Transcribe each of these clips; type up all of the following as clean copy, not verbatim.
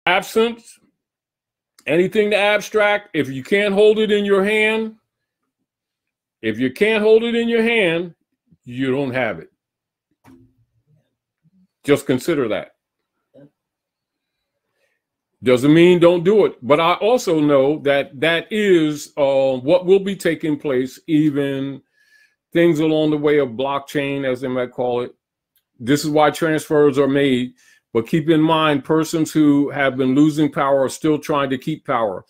Absence, anything to abstract, if you can't hold it in your hand, if you can't hold it in your hand, you don't have it. Just consider that. Doesn't mean don't do it. But I also know that that is what will be taking place, even things along the way of blockchain, as they might call it. This is why transfers are made. But keep in mind, persons who have been losing power are still trying to keep power.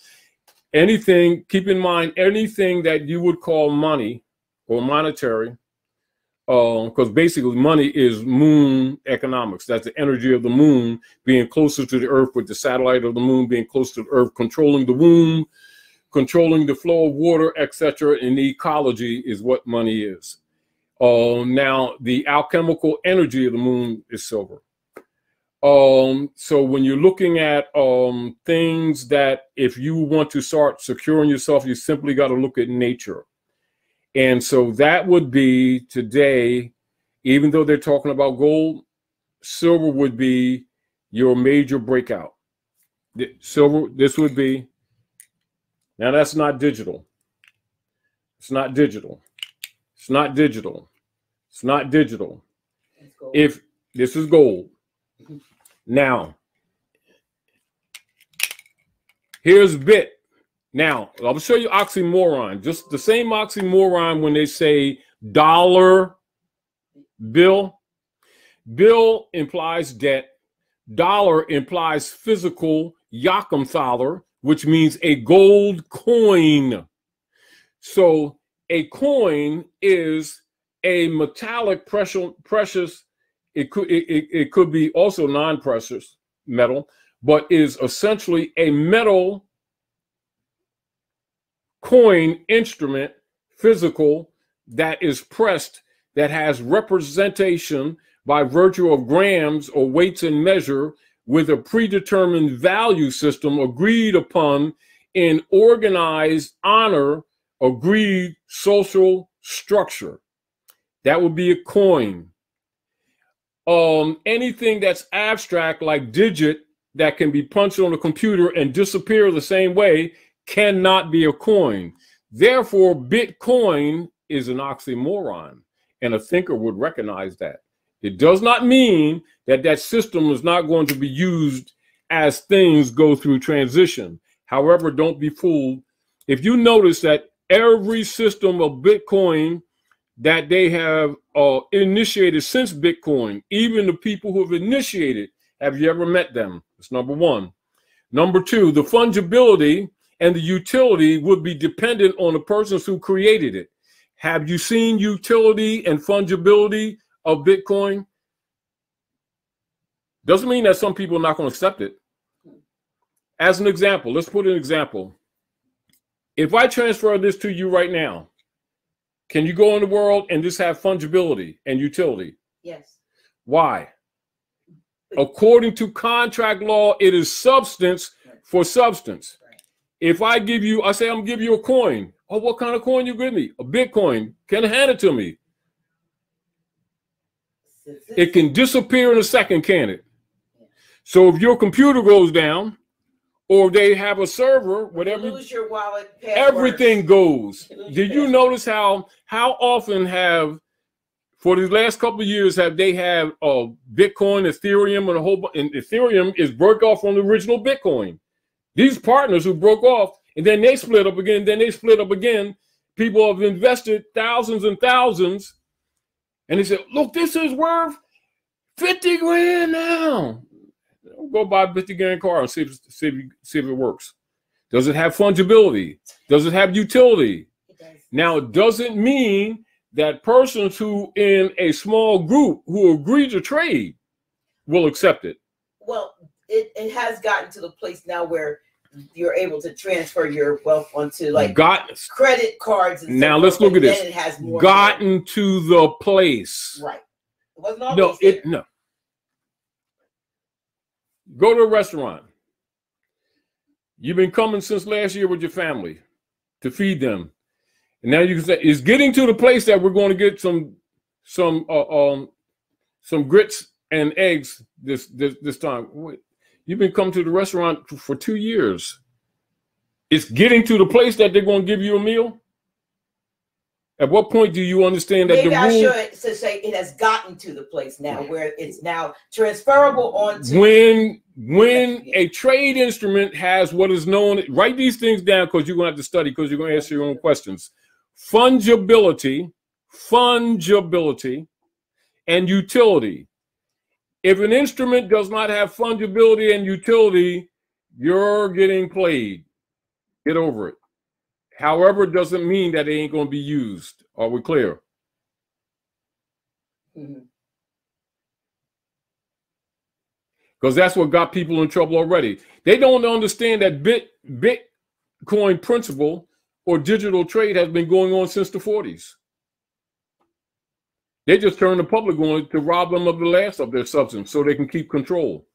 Anything, keep in mind, anything that you would call money or monetary, because basically money is moon economics. That's the energy of the moon being closer to the earth, with the satellite of the moon being close to the earth, controlling the womb, controlling the flow of water, etc. And the ecology is what money is. Now, the alchemical energy of the moon is silver. So when you're looking at things that if you want to start securing yourself, you simply got to look at nature. And so that would be today, even though they're talking about gold, silver would be your major breakout. Silver, this would be, now that's not digital. It's not digital. It's not digital. It's not digital. If this is gold. Now, here's bit. Now, I'll show you oxymoron. Just the same oxymoron when they say dollar bill. Bill implies debt. Dollar implies physical Yakimthaler, which means a gold coin. So a coin is a metallic precious. It could be also non-precious metal, but is essentially a metal coin instrument, physical, that is pressed, that has representation by virtue of grams or weights and measure, with a predetermined value system agreed upon in organized honor, agreed social structure. That would be a coin. Anything that's abstract, like digit, that can be punched on a computer and disappear the same way, cannot be a coin. Therefore, Bitcoin is an oxymoron, and a thinker would recognize that. It does not mean that that system is not going to be used as things go through transition. However, don't be fooled. If you notice that every system of Bitcoin that they have initiated since Bitcoin, even the people who have initiated, have you ever met them? That's number one. Number two, the fungibility and the utility would be dependent on the persons who created it. Have you seen utility and fungibility of Bitcoin? Doesn't mean that some people are not going to accept it. As an example, let's put an example. If I transfer this to you right now, can you go in the world and just have fungibility and utility? Yes. Why? According to contract law, it is substance for substance. If I give you, I say I'm gonna give you a coin. Oh, what kind of coin you give me? A Bitcoin. Can you hand it to me? It can disappear in a second, can it? So if your computer goes down, or they have a server, whatever, you lose your wallet, everything goes. Did you notice how often have, for the last couple of years, have they had Bitcoin, Ethereum, and a whole bunch, and Ethereum is broke off from the original Bitcoin. These partners who broke off, and then they split up again, then they split up again. People have invested thousands and thousands, and they said, look, this is worth 50 grand now. Go buy a 50 grand car and see if it works. Does it have fungibility? Does it have utility? Now, it doesn't mean that persons who in a small group who agree to trade will accept it. Well, it has gotten to the place now where you're able to transfer your wealth onto like credit cards. And now let's look at this. It has more gotten to the place. Right. It wasn't always no. Go to a restaurant. You've been coming since last year with your family to feed them. And now you can say it's getting to the place that we're going to get some grits and eggs this time. You've been coming to the restaurant for 2 years. It's getting to the place that they're going to give you a meal. At what point do you understand that maybe the rule? I should say it has gotten to the place now where it's now transferable onto. When a trade instrument has what is known, write these things down because you're going to have to study because you're going to answer your own questions. Fungibility, and utility. If an instrument does not have fungibility and utility, you're getting played. Get over it. However, it doesn't mean that it ain't going to be used. Are we clear? Because that's what got people in trouble already. They don't understand that Bitcoin principle or digital trade has been going on since the 40s. They just turned the public on to rob them of the last of their substance so they can keep control.